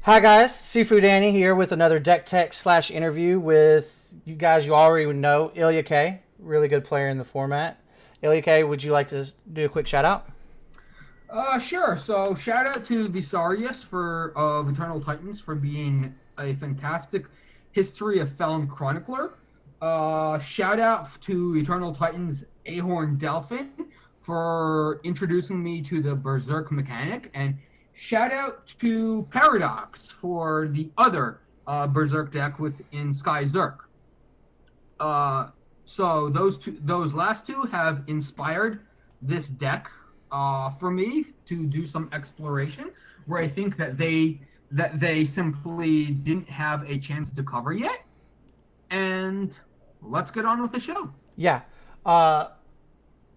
Hi guys, Seafood Annie here with another deck tech slash interview with you guys you already know, Ilya K, really good player in the format. Ilya K, would you like to do a quick shout out? Sure. So shout out to Visarius for of Eternal Titans for being a fantastic History of Felon chronicler. Shout out to Eternal Titans Ahorn Delphin for introducing me to the Berserk mechanic, and shout out to Paradox for the other Berserk deck within Sky Zerk. Uh, so those last two have inspired this deck for me to do some exploration where I think that they simply didn't have a chance to cover yet. And let's get on with the show. Yeah. Uh,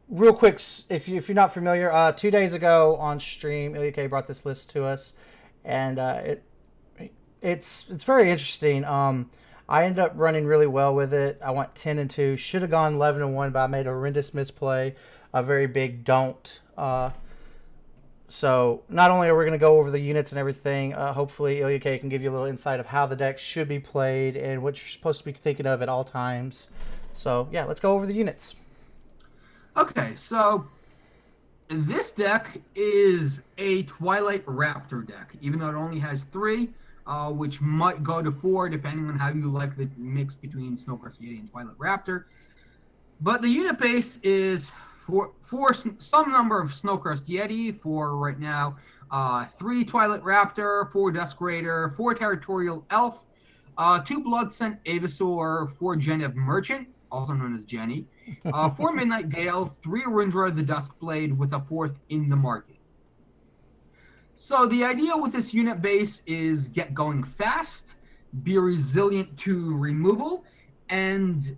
Real quick, if you're not familiar, 2 days ago on stream, Ilya K brought this list to us, and it's very interesting. I ended up running really well with it. I went 10-2. Should have gone 11-1, but I made a horrendous misplay, a very big don't. So not only are we going to go over the units and everything, hopefully Ilya K can give you a little insight of how the deck should be played and what you're supposed to be thinking of at all times. So yeah, let's go over the units. Okay, so this deck is a Twilight Raptor deck, even though it only has three, which might go to four depending on how you like the mix between Snowcrest Yeti and Twilight Raptor. But the unit base is for some number of Snowcrest Yeti, for right now, three Twilight Raptor, four Dusk Raider, four Territorial Elf, two Bloodscent Avisaur, four Genev Merchant, also known as Jenny, four Midnight Gale, three Rindra the Duskblade, with a fourth in the market. So the idea with this unit base is get going fast, be resilient to removal, and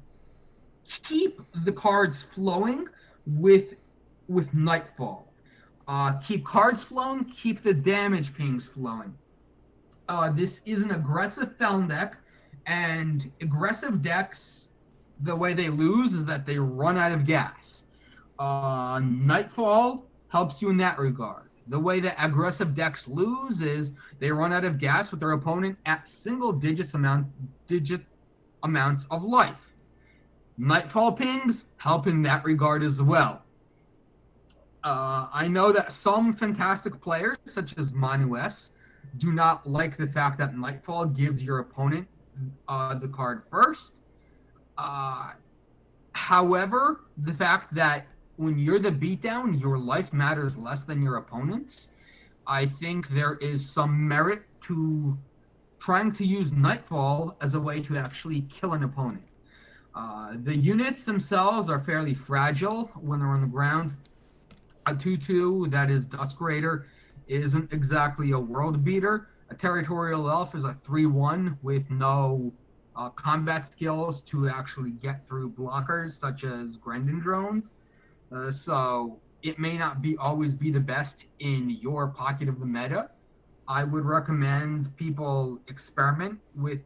keep the cards flowing with Nightfall. Keep cards flowing, keep the damage pings flowing. This is an aggressive Felon deck, and aggressive decks, the way they lose is that they run out of gas. Nightfall helps you in that regard. The way that aggressive decks lose is they run out of gas with their opponent at digit amounts of life. Nightfall pings help in that regard as well. I know that some fantastic players, such as Manues, do not like the fact that Nightfall gives your opponent the card first. However, the fact that when you're the beatdown, your life matters less than your opponent's, I think there is some merit to trying to use Nightfall as a way to actually kill an opponent. The units themselves are fairly fragile when they're on the ground. A 2/2 that is Dusk Raider isn't exactly a world beater. A Territorial Elf is a 3/1 with no combat skills to actually get through blockers such as Grendon drones. So it may not always be the best in your pocket of the meta. I would recommend people experiment with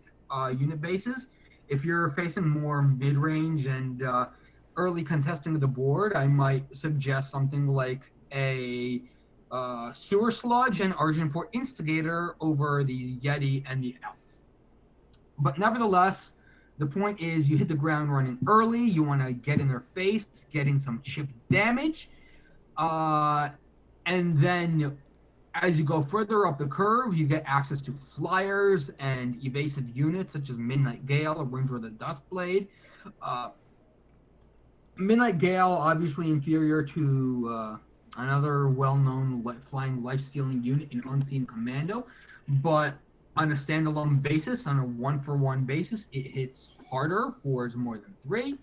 unit bases. If you're facing more mid-range and early contesting of the board, I might suggest something like a Sewer Sludge and Argentport Instigator over the Yeti and the Elf. But nevertheless, the point is you hit the ground running early. You want to get in their face, getting some chip damage. And then as you go further up the curve, you get access to flyers and evasive units such as Midnight Gale or Rindra the Duskblade. Midnight Gale, obviously inferior to another well-known flying life-stealing unit in Unseen Commando, but on a standalone basis, on a one-for-one basis, it hits harder for more than three.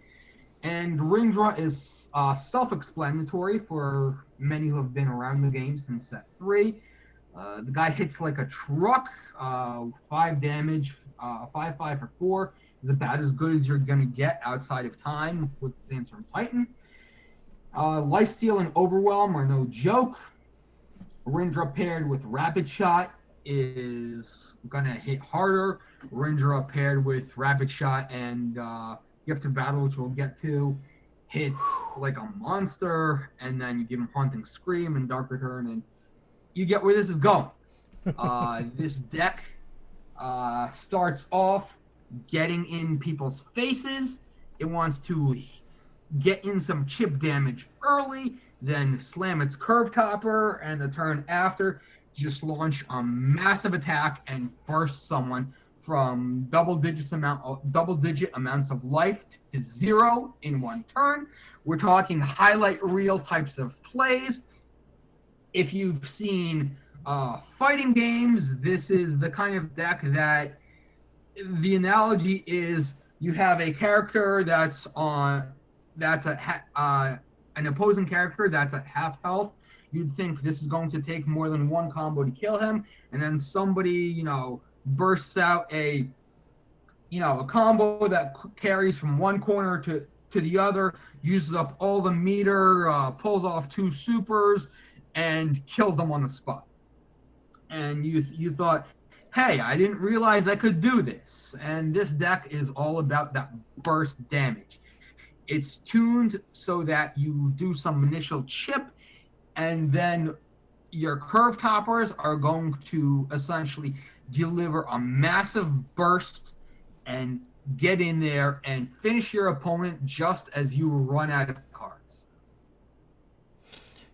And Rindra is self-explanatory for many who have been around the game since set 3. The guy hits like a truck, 5 damage, 5/5 for 4 is about as good as you're going to get outside of time with Sandstorm Titan. Lifesteal and Overwhelm are no joke. Rindra paired with Rapid Shot is going to hit harder. Rindra paired with Rapid Shot and Gift of Battle, which we'll get to, hits like a monster, and then you give him Haunting Scream and Dark Return, and you get where this is going. This deck Starts off getting in people's faces. It wants to get in some chip damage early, then slam its curve topper, and the turn after, just launch a massive attack and burst someone from double digit amounts of life to zero in one turn. We're talking highlight reel types of plays. If you've seen fighting games, this is the kind of deck that the analogy is you have a character that's an opposing character that's at half health. You'd think this is going to take more than one combo to kill him, and then somebody bursts out a combo that carries from one corner to the other, uses up all the meter, pulls off two supers, and kills them on the spot. And you thought, hey, I didn't realize I could do this. And this deck is all about that burst damage. It's tuned so that you do some initial chip, and then your curve toppers are going to essentially deliver a massive burst and get in there and finish your opponent just as you run out of cards.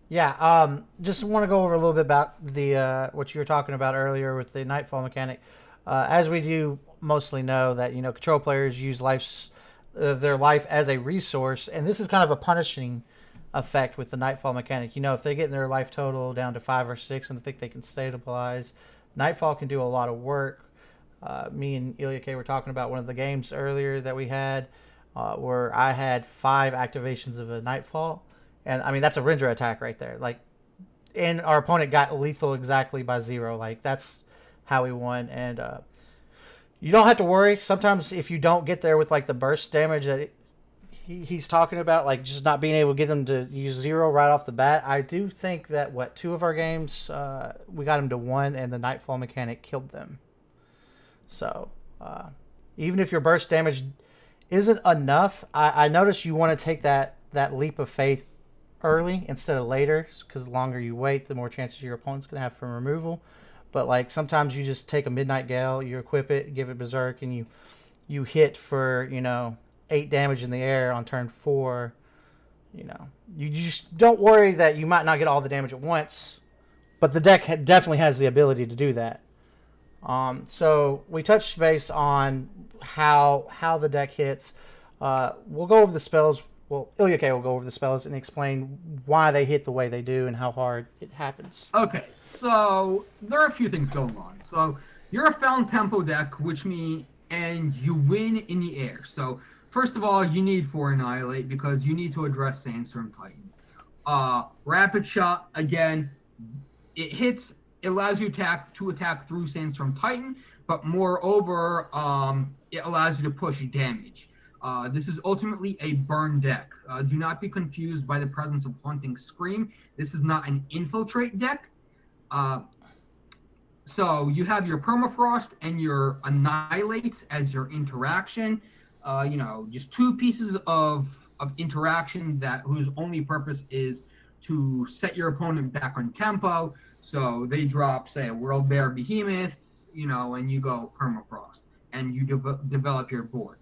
Yeah, just want to go over a little bit about the what you were talking about earlier with the Nightfall mechanic. As we do mostly know that control players use their life as a resource, and this is kind of a punishing effect with the Nightfall mechanic. If they get their life total down to 5 or 6 and think they can stabilize, Nightfall can do a lot of work. Me and Ilya K were talking about one of the games earlier that we had, where I had 5 activations of a Nightfall. And I mean, that's a Rendra attack right there. And our opponent got lethal exactly by 0. That's how we won. And you don't have to worry. Sometimes if you don't get there with the burst damage that he's talking about, just not being able to get them to use 0 right off the bat, I do think that 2 of our games we got them to 1, and the Nightfall mechanic killed them. So even if your burst damage isn't enough, I notice you want to take that leap of faith early instead of later, because the longer you wait, the more chances your opponent's going to have from removal. But sometimes you just take a Midnight Gale, you equip it, give it Berserk, and you hit for 8 damage in the air on turn 4. You just don't worry that you might not get all the damage at once, but the deck definitely has the ability to do that. So we touched base on how the deck hits. We'll go over the spells. Well, Ilya K will go over the spells and explain why they hit the way they do and how hard it happens. Okay, so there are a few things going on. So you're a Found Tempo deck, and you win in the air. So first of all, you need 4 Annihilate because you need to address Sandstorm Titan. Rapid Shot, again, it hits. It allows you to attack through Sandstorm Titan, but moreover, it allows you to push damage. This is ultimately a burn deck. Do not be confused by the presence of Haunting Scream. This is not an infiltrate deck. So you have your Permafrost and your Annihilate as your interaction. Just 2 pieces of interaction whose only purpose is to set your opponent back on tempo. So they drop, say, a World Bear Behemoth, and you go Permafrost, and you develop your board.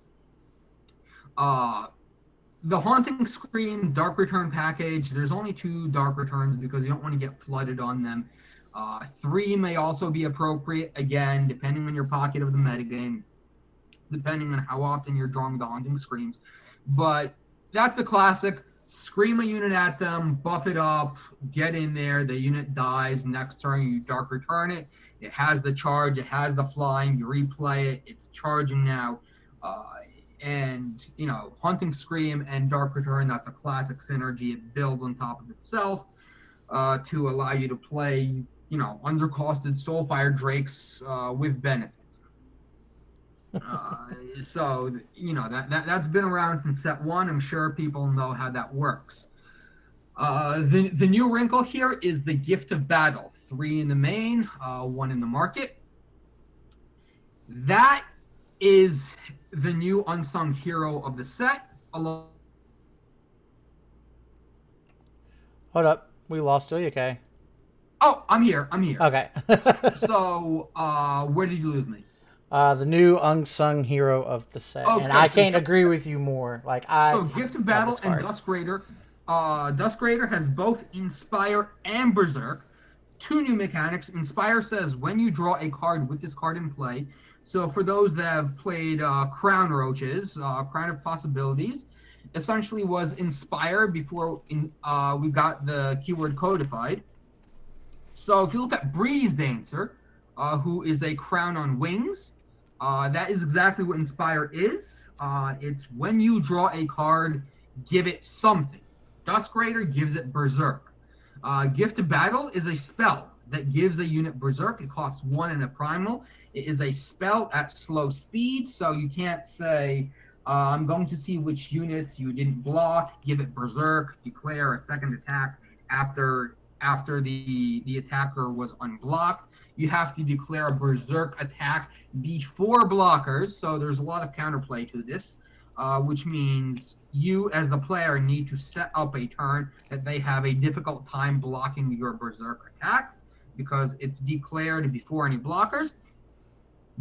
The Haunting Scream Dark Return package, there's only 2 Dark Returns because you don't want to get flooded on them. 3 may also be appropriate, again, depending on your pocket of the metagame, depending on how often you're drawing the Haunting Screams. But that's the classic. Scream a unit at them, buff it up, get in there, the unit dies, next turn you Dark Return it. It has the charge, it has the flying, you replay it, it's charging now. And Haunting Scream and Dark Return, that's a classic synergy. It builds on top of itself to allow you to play undercosted Soulfire Drakes with benefits. So that's been around since set 1. I'm sure people know how that works. The new wrinkle here is the Gift of Battle. 3 in the main, 1 in the market. That is the new unsung hero of the set. Hold up, we lost Ilya K. Oh, I'm here. Okay. So, where did you lose me? The new unsung hero of the set, and Okay, I so can't agree with you more. Like I so Gift of love Battle this and card. Dusk Raider. Dusk Raider has both Inspire and Berserk. Two new mechanics. Inspire says when you draw a card with this card in play. So for those that have played Crown Roaches, Crown of Possibilities, essentially was Inspire before we got the keyword codified. So if you look at Breeze Dancer, who is a crown on wings, that is exactly what Inspire is. It's when you draw a card, give it something. Dusk Raider gives it Berserk. Gift of Battle is a spell that gives a unit Berserk. It costs 1 and a primal. It is a spell at slow speed, so you can't say, I'm going to see which units you didn't block, give it Berserk, declare a second attack after the attacker was unblocked. You have to declare a Berserk attack before blockers, so there's a lot of counterplay to this, which means you as the player need to set up a turn that they have a difficult time blocking your Berserk attack because it's declared before any blockers.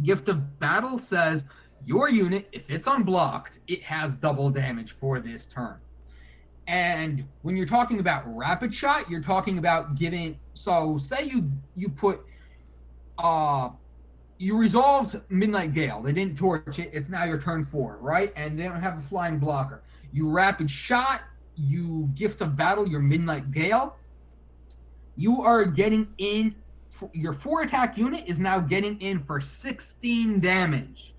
Gift of Battle says your unit, if it's unblocked, it has double damage for this turn. And when you're talking about rapid shot, you're talking about giving. So say you put you resolved Midnight Gale. They didn't torch it. It's now your turn 4, right? And they don't have a flying blocker. You rapid shot. You Gift of Battle your Midnight Gale. You are getting in. Your 4 attack unit is now getting in for 16 damage.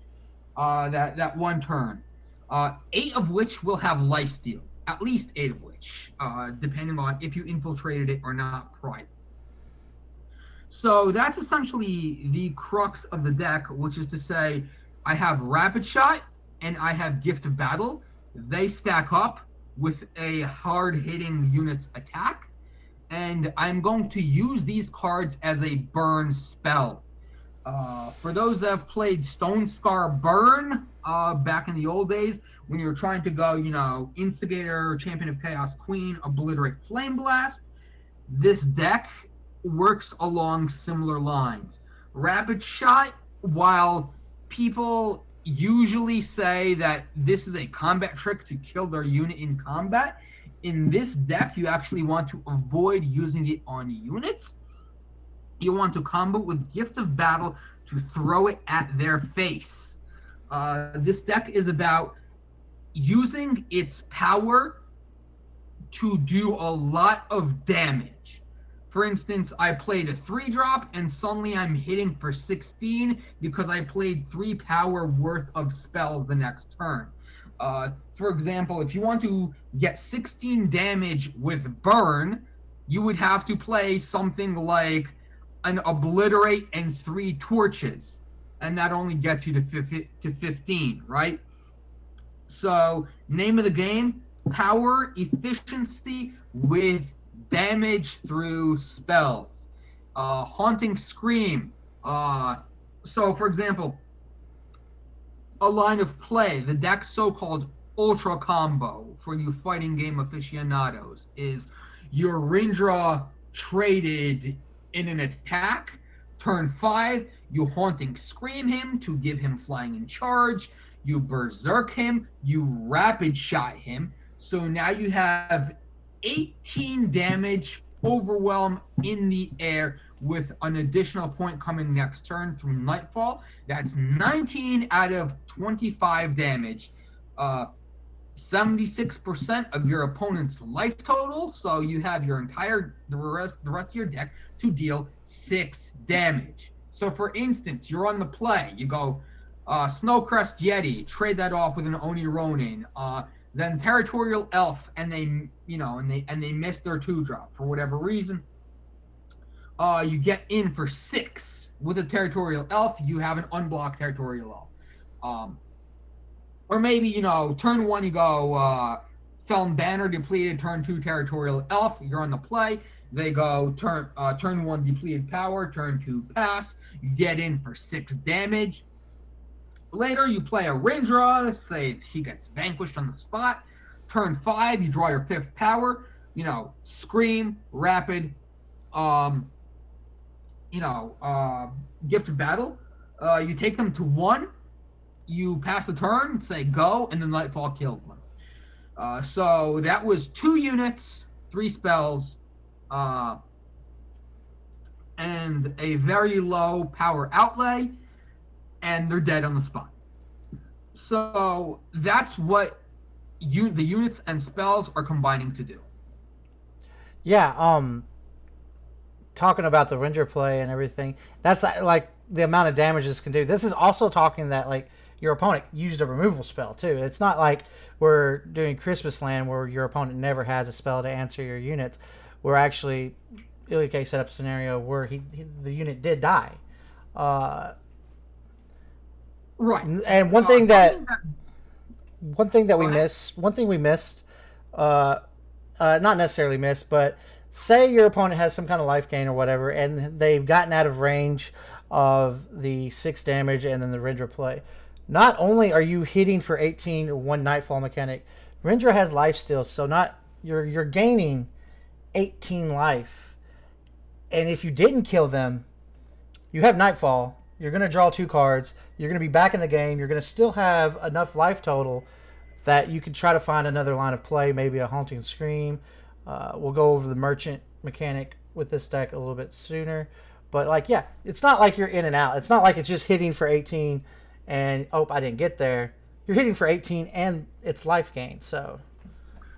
That one turn. 8 of which will have lifesteal. At least 8 of which, depending on if you infiltrated it or not prior. So that's essentially the crux of the deck, which is to say, I have Rapid Shot and I have Gift of Battle. They stack up with a hard-hitting unit's attack, and I'm going to use these cards as a burn spell. For those that have played Stone Scar Burn back in the old days, when you're trying to go, Instigator, Champion of Chaos, Queen, Obliterate, Flame Blast, this deck works along similar lines. Rapid Shot, while people usually say that this is a combat trick to kill their unit in combat, in this deck you actually want to avoid using it on units. You want to combo with Gift of Battle to throw it at their face. This deck is about using its power to do a lot of damage. For instance, I played a 3-drop and suddenly I'm hitting for 16 because I played 3 power worth of spells the next turn. For example, if you want to get 16 damage with Burn, you would have to play something like an Obliterate and 3 Torches, and that only gets you to 15, right? So, name of the game, power efficiency with damage through spells. Haunting Scream. So, for example, a line of play, the deck's so-called Ultra Combo for you fighting game aficionados is your Rindra traded in an attack. Turn 5, you Haunting Scream him to give him flying in charge. You Berserk him, you Rapid Shot him. So now you have 18 damage, Overwhelm in the air with an additional point coming next turn through Nightfall. That's 19 out of 25 damage. 76% of your opponent's life total, so you have the rest of your deck to deal 6 damage. So for instance, you're on the play, you go Snowcrest Yeti, trade that off with an Oni Ronin, then Territorial Elf, and they miss their 2-drop for whatever reason. You get in for 6 with a Territorial Elf. You have an unblocked Territorial Elf. Or maybe, turn 1 you go Felon Banner depleted, turn 2 Territorial Elf. You're on the play. They go turn 1 depleted power, turn 2 pass. You get in for 6 damage. Later, you play a Rindra, say he gets vanquished on the spot. Turn 5, you draw your 5th power. Scream, Rapid, Gift of Battle. You take them to 1, you pass the turn, say go, and then Nightfall kills them. So that was 2 units, 3 spells, uh, and a very low power outlay, and they're dead on the spot. So that's what the units and spells are combining to do. Yeah, talking about the Ranger play and everything, that's like the amount of damage this can do. This is also talking that like your opponent used a removal spell too. It's not like we're doing Christmas Land where your opponent never has a spell to answer your units. We're actually Ilya K set up a scenario where the unit did die. Right. And one thing that we missed, one thing we missed, not necessarily missed, but say your opponent has some kind of life gain or whatever, and they've gotten out of range of the 6 damage and then the Rendra play. Not only are you hitting for 18 one Nightfall mechanic, Rendra has life steal, so not you're gaining 18 life. And if you didn't kill them, you have Nightfall. You're going to draw 2 cards. You're going to be back in the game. You're going to still have enough life total that you can try to find another line of play, maybe a Haunting Scream. We'll go over the Merchant mechanic with this deck a little bit sooner. But, like, yeah, it's not like you're in and out. It's not like it's just hitting for 18 and, oh, I didn't get there. You're hitting for 18 and it's life gain, so.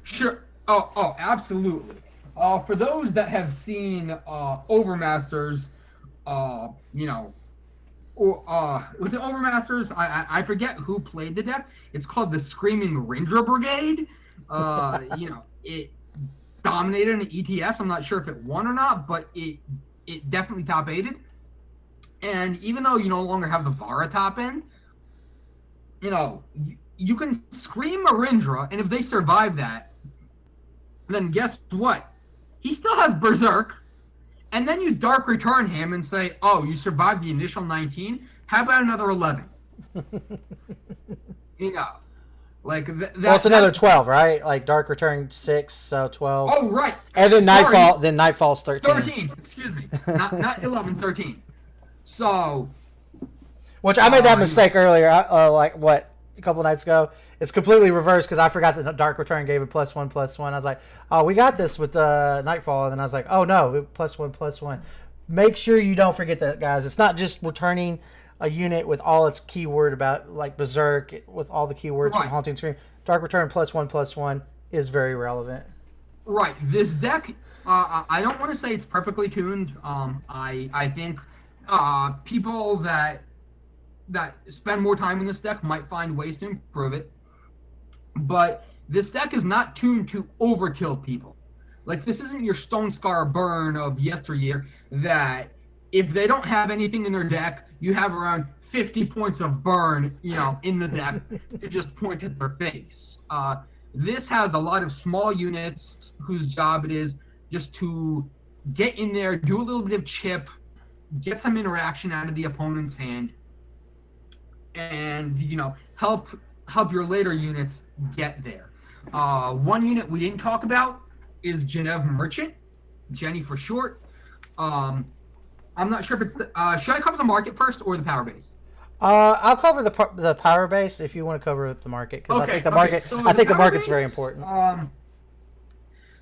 Sure. Oh, absolutely. For those that have seen Overmasters, you know, or was it Overmasters? I forget who played the deck. It's called the Screaming Rendra Brigade. You know, it dominated an ETS. I'm not sure if it won or not, but it definitely top aided. And even though you no longer have the Vara top end, you know, you can scream a Rendra, and if they survive that, then guess what? He still has Berserk. And then you Dark Return him and say, oh, you survived the initial 19? How about another 11? You know, like well, it's another 12, right? Like Dark Return 6, so 12. Oh, right. And then Nightfall. Then Nightfall's 13. 13. Excuse me, not 11, 13. So, which I made that mistake earlier. Like what, a couple nights ago. It's completely reversed because I forgot that Dark Return gave it +1/+1. I was like, oh, we got this with Nightfall. And then I was like, oh, no, +1/+1. Make sure you don't forget that, guys. It's not just returning a unit with all its keyword about, like Berserk, with all the keywords from Haunting Scream. Dark Return +1/+1 is very relevant. Right. This deck, I don't want to say it's perfectly tuned. I think people that spend more time in this deck might find ways to improve it. But this deck is not tuned to overkill people. Like, this isn't your Stone Scar Burn of yesteryear that if they don't have anything in their deck, you have around 50 points of burn, you know, in the deck to just point at their face. This has a lot of small units whose job it is just to get in there, do a little bit of chip, get some interaction out of the opponent's hand, and, you know, help your later units get there. One unit we didn't talk about is Geneva Merchant, Jenny for short. I'm not sure if it's should I cover the market first or the power base? I'll cover the power base if you want to cover the market, because I think the market. So I think the market's very important.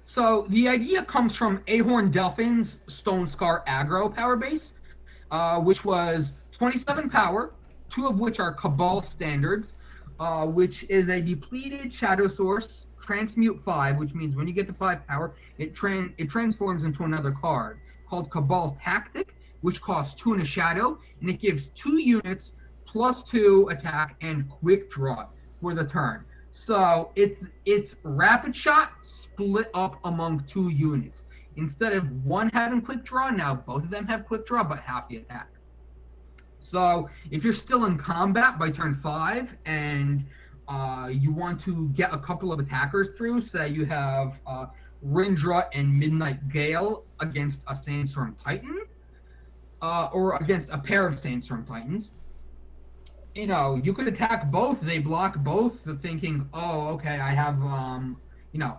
So the idea comes from Ahorn Delphin's Stone Scar aggro power base, which was 27 power, 2 of which are Cabal standards, which is a depleted Shadow Source, transmute 5, which means when you get to 5 power, it transforms into another card called Cabal Tactic, which costs 2 and a Shadow, and it gives 2 units +2 attack and quick draw for the turn. So it's rapid shot split up among 2 units. Instead of one having quick draw, now both of them have quick draw, but half the attack. So if you're still in combat by turn 5 and you want to get a couple of attackers through, say you have Rendra and Midnight Gale against a Sandstorm Titan, or against a pair of Sandstorm Titans, you know, you could attack both. They block both, thinking, oh, okay, I have, you know,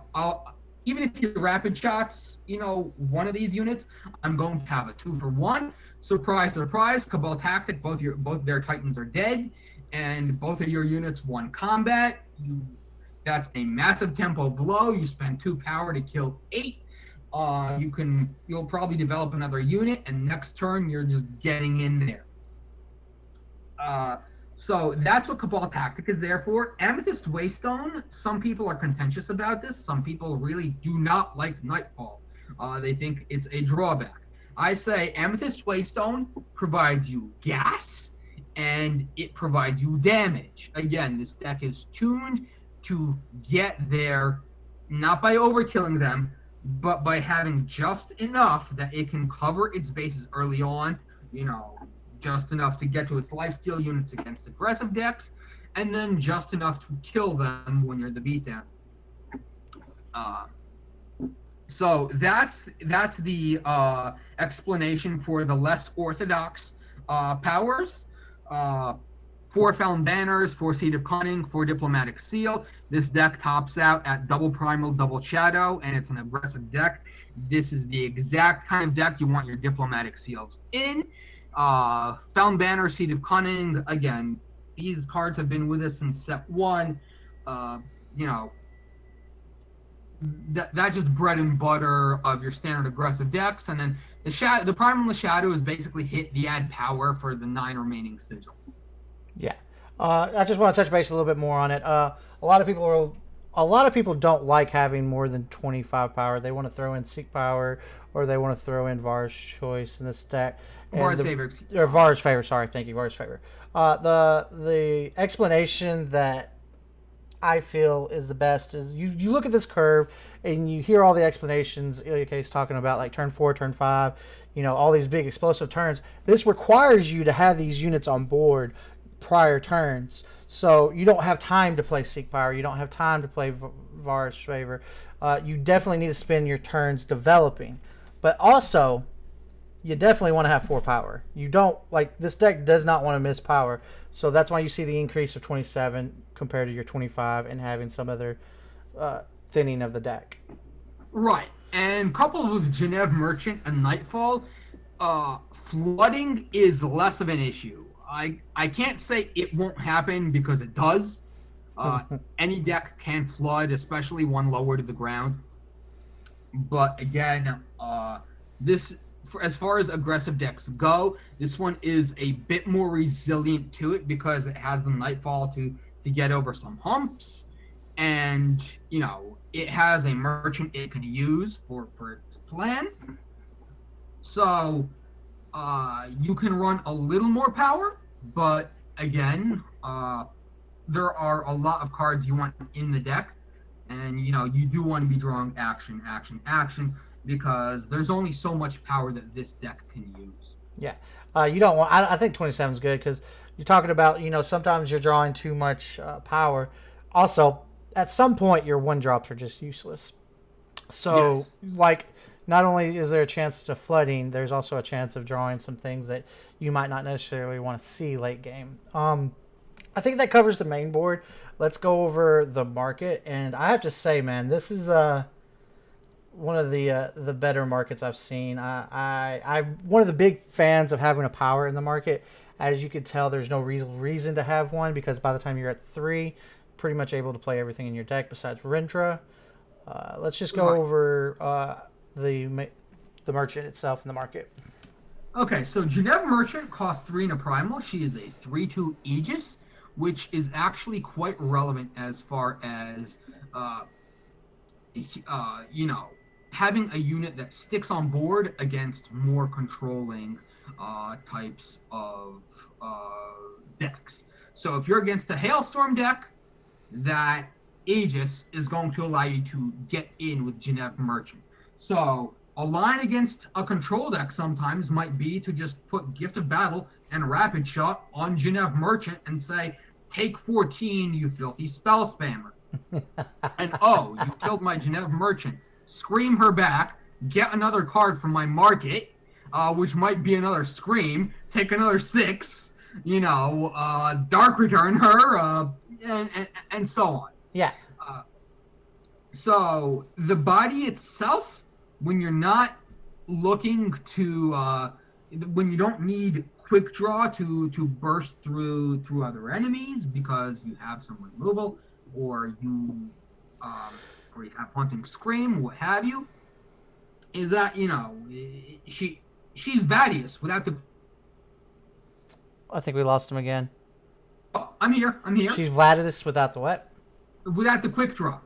even if you rapid shots, one of these units, I'm going to have a 2-for-1. Surprise, surprise, Cabal tactic. Both their Titans are dead, and both of your units won combat. That's a massive tempo blow. You spend 2 power to kill 8. You'll probably develop another unit, and next turn you're just getting in there. So that's what Cabal Tactic is there for. Amethyst Waystone, some people are contentious about this. Some people really do not like Nightfall. They think it's a drawback. I say Amethyst Waystone provides you gas, and it provides you damage. Again, this deck is tuned to get there, not by overkilling them, but by having just enough that it can cover its bases early on, just enough to get to its lifesteal units against aggressive decks, and then just enough to kill them when you're the beatdown. So that's the explanation for the less orthodox powers. 4 Found Banners, 4 Seed of Cunning, 4 Diplomatic Seal. This deck tops out at double Primal, double Shadow, and it's an aggressive deck. This is the exact kind of deck you want your Diplomatic Seals in. Found Banner, Seed of Cunning. Again, these cards have been with us since set 1. That's just bread and butter of your standard aggressive decks. And then the Primal and the Shadow is basically hit the add power for the 9 remaining sigils. Yeah, I just want to touch base a little bit more on it. A lot of people don't like having more than 25 power. They want to throw in Seek Power, or they want to throw in Var's Choice in this deck. Var's Favor. Or Var's Favor. Sorry, thank you, Var's Favor. The explanation that I feel is the best is you look at this curve and you hear all the explanations Ilya K is talking about, like turn 4, turn 5, all these big explosive turns. This requires you to have these units on board prior turns, so you don't have time to play Seek Power, you don't have time to play Var's Favor. You definitely need to spend your turns developing, but also you definitely want to have 4 power. You don't, this deck does not want to miss power, so that's why you see the increase of 27 compared to your 25 and having some other thinning of the deck. Right, and coupled with Genève Merchant and Nightfall, flooding is less of an issue. I can't say it won't happen, because it does. Any deck can flood, especially one lower to the ground. But again, as far as aggressive decks go, this one is a bit more resilient to it because it has the Nightfall to get over some humps, and it has a merchant it can use for its plan. So you can run a little more power, but again, there are a lot of cards you want in the deck, and you do want to be drawing action, because there's only so much power that this deck can use. Yeah, you don't want. I think 27 is good because you're talking about sometimes you're drawing too much power. Also, at some point your 1-drops are just useless. So yes. Not only is there a chance to flooding, there's also a chance of drawing some things that you might not necessarily want to see late game. I think that covers the main board. Let's go over the market, and I have to say, man, this is one of the better markets I've seen. I'm one of the big fans of having a power in the market. As you could tell, there's no reason to have one, because by the time you're at 3, pretty much able to play everything in your deck besides Rendra. Let's just go over the merchant itself in the market. Okay, so Genève Merchant costs 3 in a primal. She is a 3/2 Aegis, which is actually quite relevant as far as having a unit that sticks on board against more controlling types of decks. So if you're against a Hailstorm deck, that Aegis is going to allow you to get in with Genève Merchant. So a line against a control deck sometimes might be to just put Gift of Battle and Rapid Shot on Genève Merchant and say, take 14, you filthy spell spammer. And you killed my Genève Merchant. Scream her back, get another card from my market, which might be another Scream, take another 6, Dark Return her, and so on. Yeah. So the body itself, when you're not looking to, when you don't need quick draw to burst through other enemies because you have some removal, or um, you have hunting scream, what have you, is that she's Vadius without the. I think we lost him again. Oh, I'm here. I'm here. She's Vladis without the what? Without the quick draw.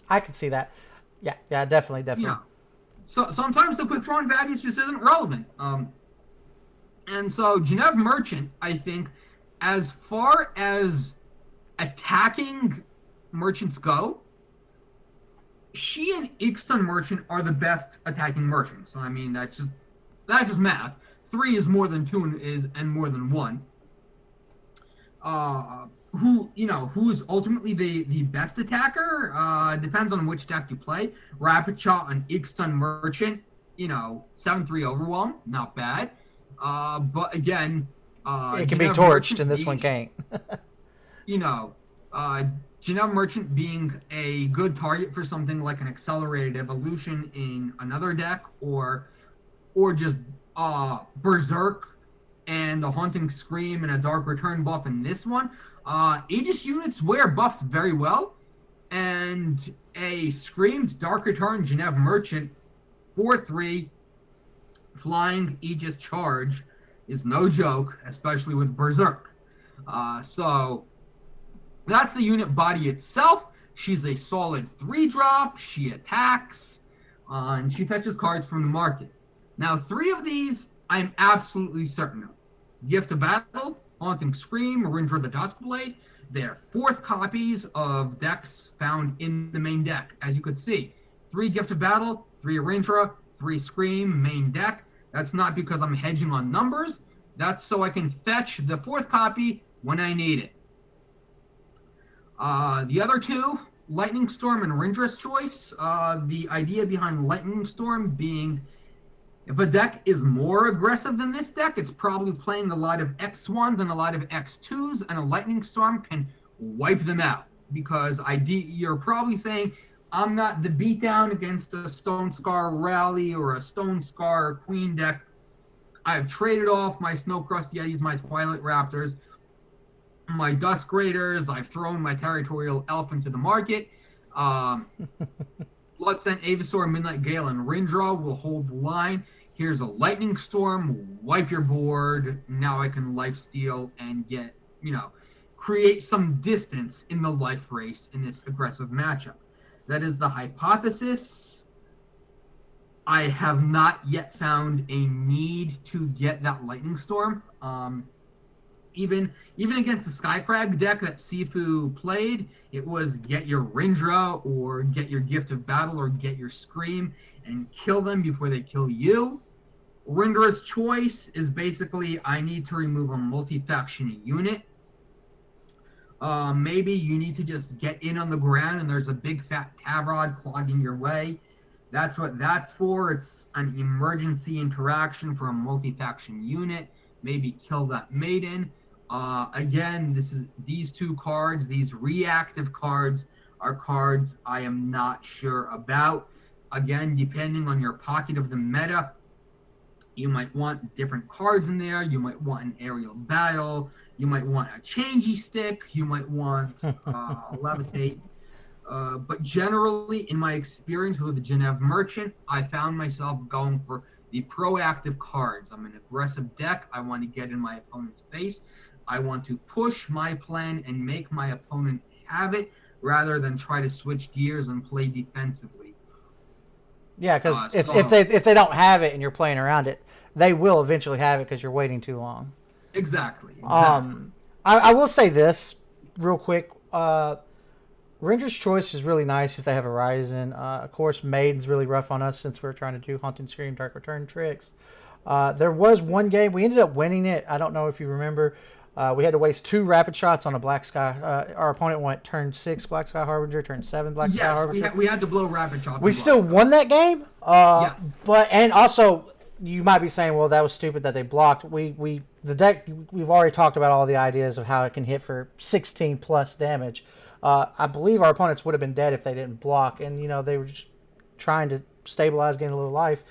I can see that. Yeah, definitely. Yeah. So sometimes the quick draw in Vadius just isn't relevant. And so Genève Merchant, I think, as far as attacking merchants go, she and Ixton Merchant are the best attacking merchants. I mean, that's just math. 3 is more than 2 and more than 1. Who's ultimately the best attacker? Depends on which deck you play. Rapid Shot on Ixton Merchant, 7-3 Overwhelm, not bad. But again, it can be torched, and this one can't. Genève Merchant being a good target for something like an Accelerated Evolution in another deck, or just Berserk and the Haunting Scream and a Dark Return buff in this one. Aegis units wear buffs very well, and a Screamed Dark Return Genève Merchant 4/3 flying Aegis charge is no joke, especially with Berserk. So that's the unit body itself. She's a solid 3-drop. She attacks, and she fetches cards from the market. Now, 3 of these I'm absolutely certain of. Gift of Battle, Haunting Scream, Rindra the Duskblade. They're 4th copies of decks found in the main deck. As you could see, 3 Gift of Battle, 3 Rindra, 3 Scream, main deck. That's not because I'm hedging on numbers. That's so I can fetch the 4th copy when I need it. The other 2, Lightning Storm and Rindra's Choice. The idea behind Lightning Storm being, if a deck is more aggressive than this deck, it's probably playing a lot of X1s and a lot of X2s, and a Lightning Storm can wipe them out. Because you're probably saying, I'm not the beatdown against a Stone Scar Rally or a Stone Scar Queen deck. I've traded off my Snowcrust Yetis, my Twilight Raptors, my Dusk Raiders. I've thrown my Territorial Elf into the market. Bloodsent, Avisaur, Midnight Gale, and Rindra will hold the line. Here's a Lightning Storm, wipe your board. Now I can lifesteal and get, create some distance in the life race in this aggressive matchup. That is the hypothesis. I have not yet found a need to get that Lightning Storm. Even against the Skycrag deck that Sifu played, it was get your Rindra or get your Gift of Battle or get your Scream and kill them before they kill you. Rindra's Choice is basically, I need to remove a multi-faction unit. Maybe you need to just get in on the ground and there's a big fat Tavrod clogging your way. That's what that's for. It's an emergency interaction for a multi-faction unit. Maybe kill that Maiden. Again, these 2 cards, these reactive cards, are cards I am not sure about. Again, depending on your pocket of the meta, you might want different cards in there. You might want an aerial battle. You might want a changey stick. You might want levitate. But generally, in my experience with the Genève Merchant, I found myself going for the proactive cards. I'm an aggressive deck. I want to get in my opponent's face. I want to push my plan and make my opponent have it rather than try to switch gears and play defensively. Yeah, because if they don't have it and you're playing around it, they will eventually have it because you're waiting too long. Exactly. I will say this real quick. Ranger's Choice is really nice if they have a Horizon. Of course, Maiden's really rough on us since we're trying to do Haunting Scream, Dark Return tricks. There was one game. We ended up winning it. I don't know if you remember. We had to waste 2 rapid shots on a Black Sky. Our opponent went turn 6 Black Sky Harbinger, turn 7 Black Sky Harbinger. Yes, we had to blow rapid shots. We still won that game. Yes. But and also you might be saying, well, that was stupid that they blocked. The deck, we've already talked about all the ideas of how it can hit for 16 plus damage. I believe our opponents would have been dead if they didn't block, and they were just trying to stabilize, gain a little life.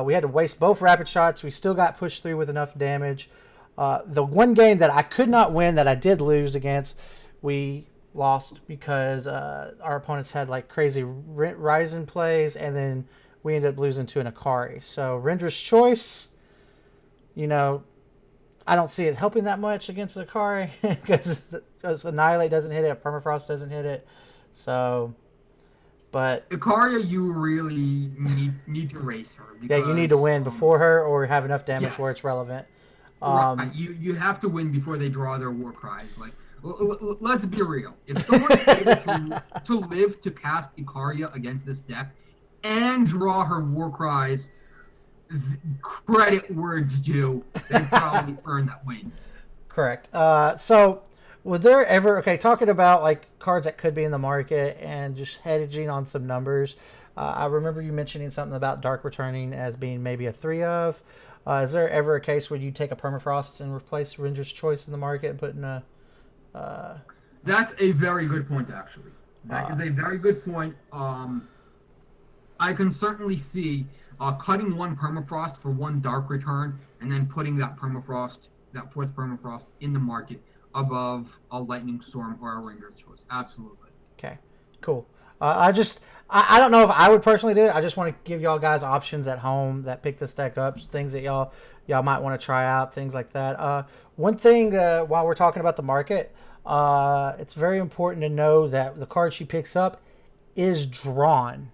We had to waste both rapid shots. We still got pushed through with enough damage. The one game that I could not win, that I did lose against, we lost because our opponents had like crazy Ryzen plays, and then we ended up losing to an Akari. So Rendra's Choice, I don't see it helping that much against Akari because Annihilate doesn't hit it, Permafrost doesn't hit it. So, but Ikaria, you really need to race her. Because, yeah, you need to win before her or have enough damage where it's relevant. Right. You have to win before they draw their war cries. Like, let's be real. If someone's able to live to cast Ikaria against this deck and draw her war cries, credit where it's due, they probably earned that win. Correct. So, would there ever, talking about like cards that could be in the market and just hedging on some numbers, I remember you mentioning something about Dark Returning as being maybe a 3 of. Is there ever a case where you take a Permafrost and replace Rendra's Choice in the market and put in a... That's a very good point, actually. That is a very good point. I can certainly see cutting one Permafrost for one Dark Return and then putting that Permafrost, that fourth Permafrost, in the market above a Lightning Storm or a Rendra's Choice. Absolutely. Okay, cool. I don't know if I would personally do it. I just want to give y'all guys options at home that pick this deck up, things that y'all might want to try out, things like that. One thing while we're talking about the market, it's very important to know that the card she picks up is drawn.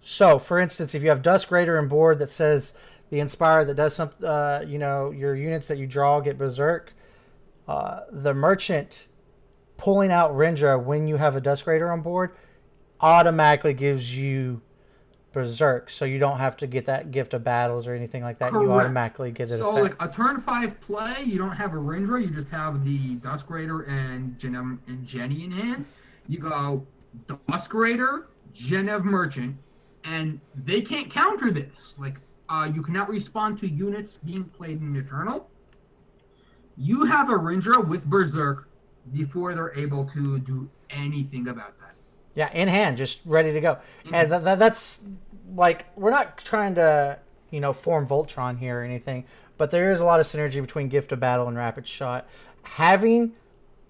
So, for instance, if you have Dusk Raider and board that says the Inspire that does some, your units that you draw get Berserk, the Merchant pulling out Rendra when you have a Dusk Raider on board automatically gives you Berserk, so you don't have to get that Gift of Battles or anything like that. Correct. You automatically get it. So, like a turn 5 play, you don't have a Rendra, you just have the Dusk Raider and Jenny in hand. You go Dusk Raider, Genev Merchant, and they can't counter this. Like, you cannot respond to units being played in Eternal. You have a Rendra with Berserk before they're able to do anything about that. Yeah, in hand, just ready to go. And that's like, we're not trying to, form Voltron here or anything, but there is a lot of synergy between Gift of Battle and Rapid Shot. Having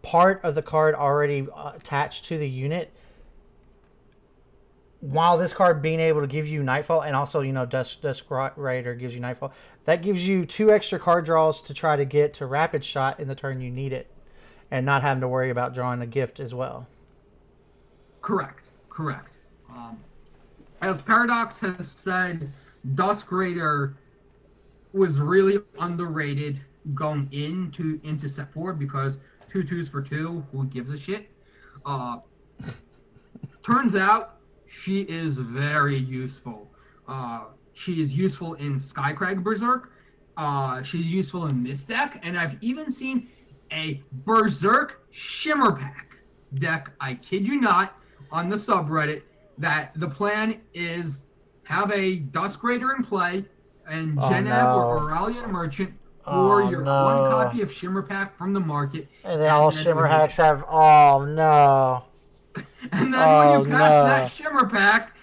part of the card already attached to the unit, while this card being able to give you Nightfall, and also, Dusk Rider gives you Nightfall, that gives you 2 extra card draws to try to get to Rapid Shot in the turn you need it, and not having to worry about drawing a gift as well. Correct. As Paradox has said, Dusk Raider was really underrated going into set 4 because 2/2s for 2, who gives a shit? Turns out she is very useful. She is useful in Skycrag Berserk. She's useful in this deck, and I've even seen a Berserk Shimmer Pack deck, I kid you not, on the subreddit, that the plan is have a Dusk Raider in play and Genev or Aurelian Merchant or your one copy of Shimmer Pack from the market. And then all Shimmer Hacks have, and then when you pass that Shimmer Pack,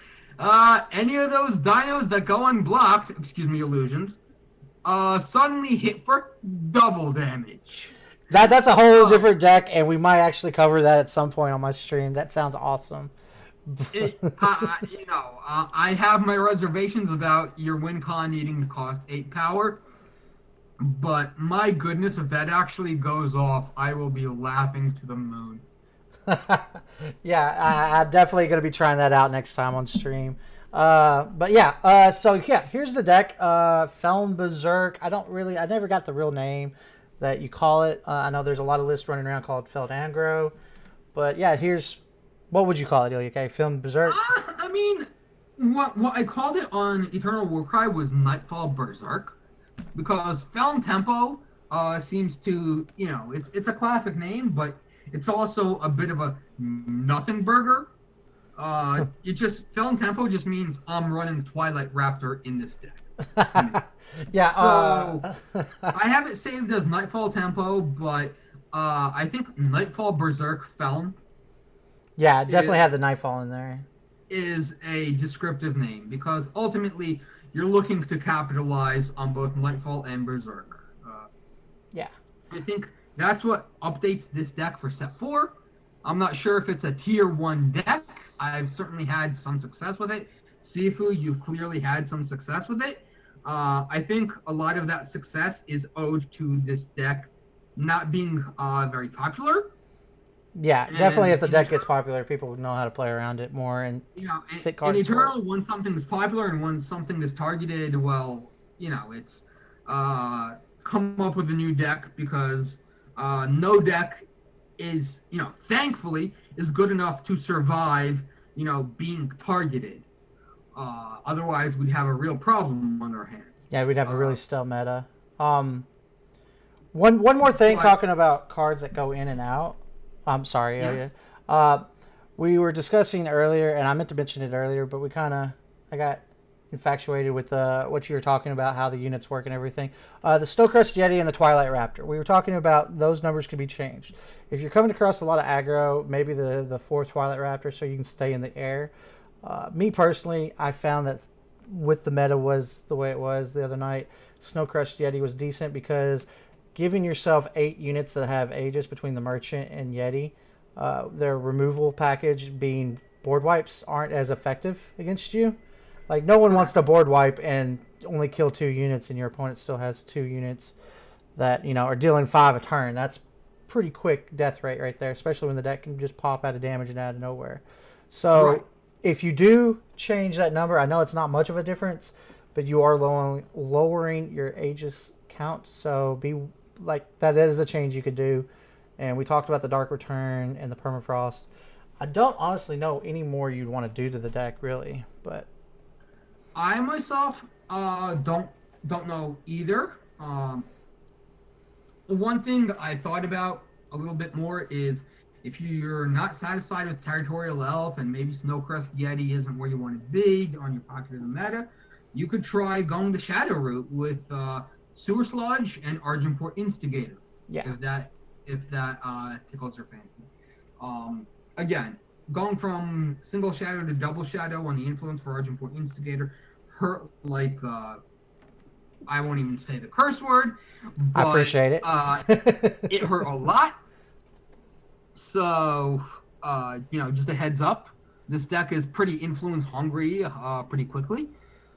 any of those dinos that go unblocked, illusions, suddenly hit for double damage. That's a whole different deck, and we might actually cover that at some point on my stream. That sounds awesome. I have my reservations about your win con needing to cost 8 power, but my goodness, if that actually goes off, I will be laughing to the moon. Yeah, I'm definitely going to be trying that out next time on stream. But yeah, here's the deck. Felon Berserk. I never got the real name that you call it. I know there's a lot of lists running around called Feld Angro. But yeah, what would you call it, Ilya K? Felon Berserk? What I called it on Eternal Warcry was Nightfall Berserk, because Felon Tempo seems to, it's a classic name, but it's also a bit of a nothing burger. Felon Tempo just means I'm running Twilight Raptor in this deck. Yeah. So I have it saved as Nightfall Tempo, but I think Nightfall Berserk Felon Yeah, definitely have the Nightfall in there. is a descriptive name because ultimately you're looking to capitalize on both Nightfall and Berserker. Yeah. I think that's what updates this deck for set 4. I'm not sure if it's a tier 1 deck. I've certainly had some success with it. Sifu, you've clearly had some success with it. I think a lot of that success is owed to this deck not being very popular. Yeah, definitely. If And the deck gets popular, people would know how to play around it more and fit in cards for it. Eternal, when something is popular and when something is targeted, well, it's uh, come up with a new deck because no deck is, thankfully, is good enough to survive, being targeted. Otherwise, we'd have a real problem on our hands. Yeah, we'd have a really stale meta. Um, one more thing, But talking about cards that go in and out. I'm sorry, Ilya. yes, Uh, we were discussing earlier, and I meant to mention it earlier, but I got infatuated with what you were talking about, how the units work and everything. The Snowcrest Yeti and the Twilight Raptor. We were talking about those numbers could be changed. If you're coming across a lot of aggro, maybe the 4th Twilight Raptor so you can stay in the air. Me personally, I found that with the meta was the way it was the other night, Snowcrest Yeti was decent because giving yourself 8 units that have Aegis between the Merchant and Yeti, their removal package being board wipes aren't as effective against you. Like, no one wants to board wipe and only kill 2 units, and your opponent still has 2 units that, are dealing 5 a turn. That's pretty quick death rate right there, especially when the deck can just pop out of damage and out of nowhere. So, right. if you do change that number, I know it's not much of a difference, but you are lowering your Aegis count. So, that is a change you could do. And we talked about the Dark Return and the Permafrost. I don't honestly know any more you'd want to do to the deck, really, but I myself don't know either. One thing I thought about a little bit more is if you're not satisfied with Territorial Elf and maybe Snowcrest Yeti isn't where you want to be on your pocket of the meta, you could try going the Shadow route with Sewer Sludge and Argentport Instigator. yeah. If that tickles your fancy. Again, going from single shadow to double shadow on the influence for Argentport Instigator hurt like I won't even say the curse word, but I appreciate it. it hurt a lot. So just a heads up, this deck is pretty influence hungry pretty quickly.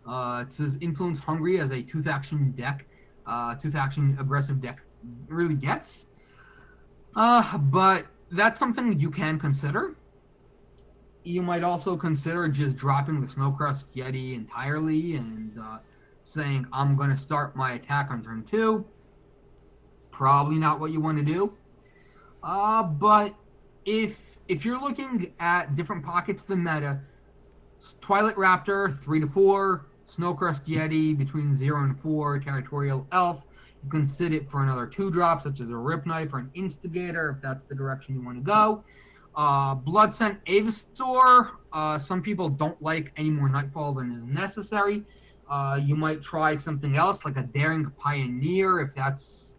It's as influence hungry as a 2-faction deck, 2-faction aggressive deck really gets. But that's something you can consider. You might also consider just dropping the Snowcrest Yeti entirely and saying, I'm going to start my attack on turn 2. Probably not what you want to do. But if you're looking at different pockets of the meta, Twilight Raptor 3 to 4, Snowcrest Yeti between 0 and 4, Territorial Elf, you can sit it for another 2-drop, such as a Rip Knife or an Instigator, if that's the direction you want to go. Blood Scent Aevasaur, some people don't like any more Nightfall than is necessary. You might try something else, like a Daring Pioneer, if that's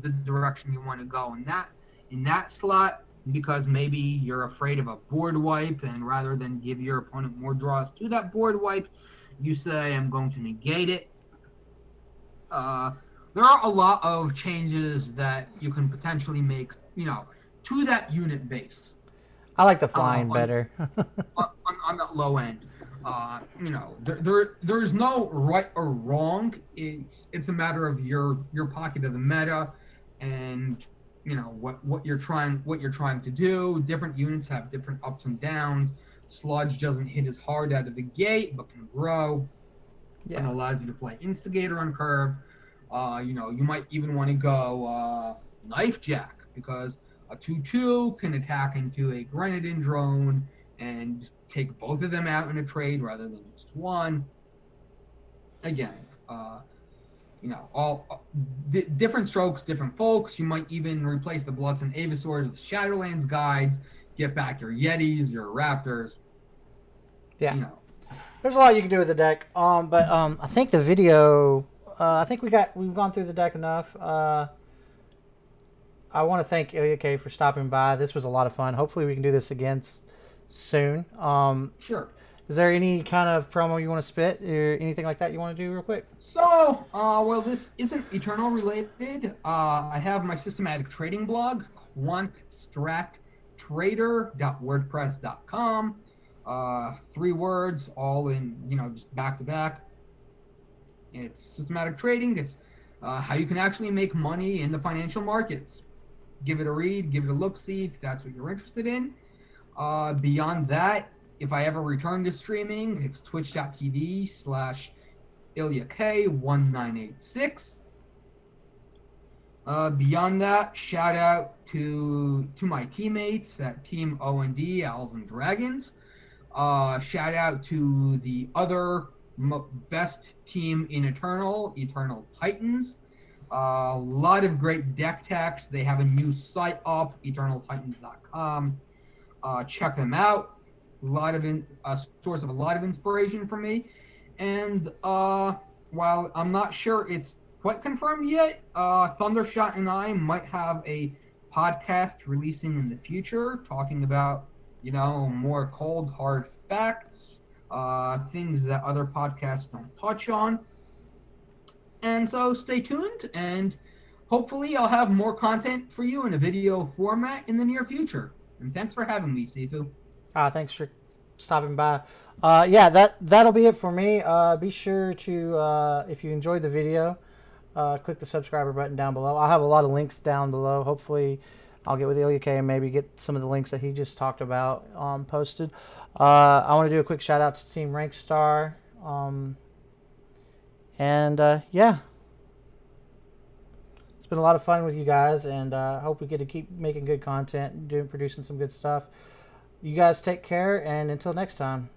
the direction you want to go in that slot, because maybe you're afraid of a board wipe, and rather than give your opponent more draws to that board wipe, you say, I'm going to negate it. There are a lot of changes that you can potentially make, to that unit base. I like the flying better. on that low end. There's no right or wrong. It's a matter of your pocket of the meta, and what you're trying to do. Different units have different ups and downs. Sludge doesn't hit as hard out of the gate, but can grow. Yeah. And allows you to play Instigator on curve. You might even want to go Knife Jack, because a 2/2 can attack into a Grenadin drone and take both of them out in a trade rather than just one. Again, all different strokes, different folks. You might even replace the Bloods and Aevasaurs with Shadowlands guides, get back your Yetis, your Raptors. Yeah. There's a lot you can do with the deck. But I think the video, I think we've gone through the deck enough. I want to thank Ilya K for stopping by. This was a lot of fun. Hopefully we can do this again soon. Sure. Is there any kind of promo you want to spit or anything like that you want to do real quick? So, well, this isn't Eternal related. I have my systematic trading blog, quantstrattrader.wordpress.com. 3 words, all in, just back to back. It's systematic trading. It's how you can actually make money in the financial markets. Give it a read, give it a look, see if that's what you're interested in. Beyond that, if I ever return to streaming, it's twitch.tv/Ilya K 1986. Beyond that, shout out to my teammates at Team O&D, Owls and Dragons. Shout out to the other best team in Eternal Titans. A lot of great deck techs. They have a new site up, eternaltitans.com. Check them out. A source of a lot of inspiration for me. And while I'm not sure it's quite confirmed yet, Thundershot and I might have a podcast releasing in the future, talking about more cold hard facts, things that other podcasts don't touch on. And so stay tuned, and hopefully I'll have more content for you in a video format in the near future. And thanks for having me, Sifu. Thanks for stopping by. Yeah, that'll be it for me. Be sure to, if you enjoyed the video, click the subscriber button down below. I'll have a lot of links down below. Hopefully, I'll get with Ilya K and maybe get some of the links that he just talked about posted. I want to do a quick shout out to Team Rankstar. Yeah. It's been a lot of fun with you guys, and I hope we get to keep making good content, producing some good stuff. You guys take care, and until next time.